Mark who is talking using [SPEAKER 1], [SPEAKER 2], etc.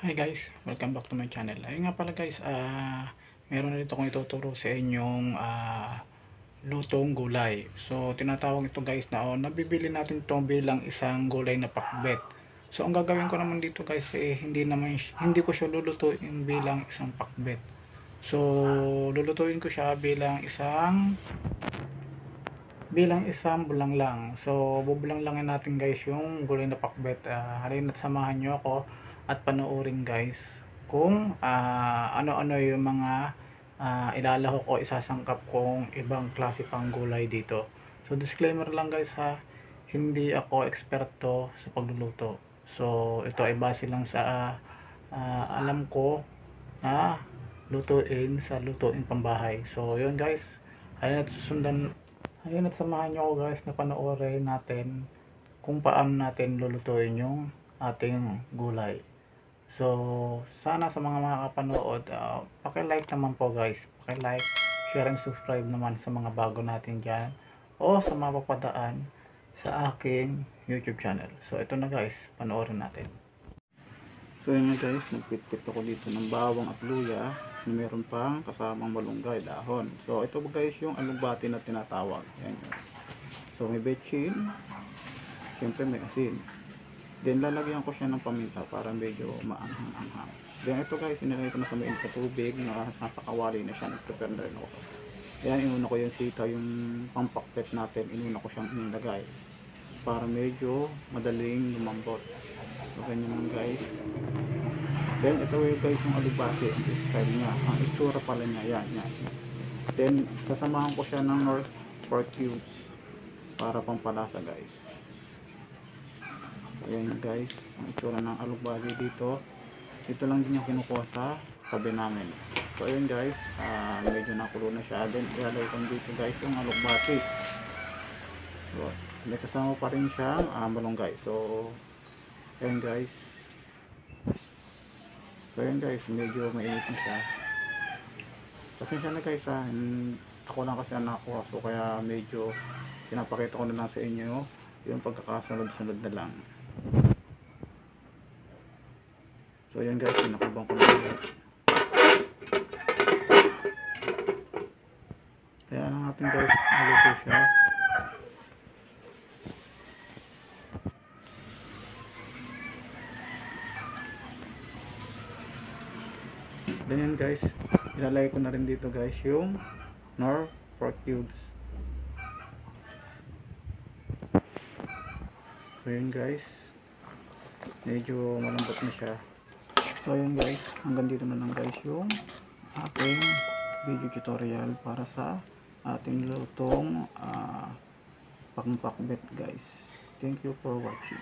[SPEAKER 1] Hi guys, welcome back to my channel. Ayun nga pala guys, meron na dito akong ituturo sa inyong lutong gulay. So tinatawag ito guys na nabibili natin ito bilang isang gulay na pakbet. So ang gagawin ko naman dito guys hindi ko siya lulutuin bilang isang pakbet. So lulutuin ko siya bilang isang bulang lang. So bubulang langin natin guys yung gulay na pakbet. Halina't samahan nyo ako at panoorin guys kung ano-ano yung mga ilalahok o isasangkap kong ibang klase pang gulay dito. So disclaimer lang guys ha, hindi ako eksperto sa pagluluto. So ito ay base lang sa alam ko na lutuin sa lutuin pambahay. So yun guys, ayun at samahan nyo ako guys na panoorin natin kung paano natin lulutuin yung ating gulay. So sana sa mga makakapanood, paki-like naman po guys, paki-like, share and subscribe naman sa mga bago natin dyan o sa mga papadaan sa aking YouTube channel. So ito na guys, panoorin natin. So yun nga guys, nagpitpit ako dito ng bawang at luya na meron pang kasamang malunggay, dahon. So ito guys yung alugbati na tinatawag. Yan yun. So may betchin, siyempre may asin. Then lalagyan ko siya ng paminta para medyo maanghang-anghang. Then ito guys, inilagay ko na sa mainit na tubig na nasa kawali na siya. Nag-prepare na rin ako. Ayan, inuna ko yung sitaw, yung pampakpet natin, inuna ko siyang inilagay para medyo madaling lumambot. So ganyan lang guys. Then ito yung guys yung alubati, ang style niya, ang itsura pala niya, yan. Then sasamahan ko siya ng North pork cubes para pampalasa guys. So ayan guys, ang itsura ng alubati dito. Ito lang din yung kinukuha sa tabi namin. So ayun guys, medyo nakulo na siya. Then ilalagay ko dito guys yung alubati. So may kasama pa rin siyang malunggay. So ayan guys. So ayan guys, medyo mainit na siya. Pasensya na guys ako lang kasi ang nakuha. So kaya medyo pinapakita ko na lang sa inyo yung pagkakasunod-sunod na lang. So ayan guys, pinakubang ko na ulit. Kaya lang natin guys, maluto siya. Then guys, ilalagay ko na rin dito guys yung Knorr pork cubes. So yun guys, medyo malambot na siya. So yun guys, hanggang dito na lang guys yung ating video tutorial para sa ating lutong pakbet guys. Thank you for watching.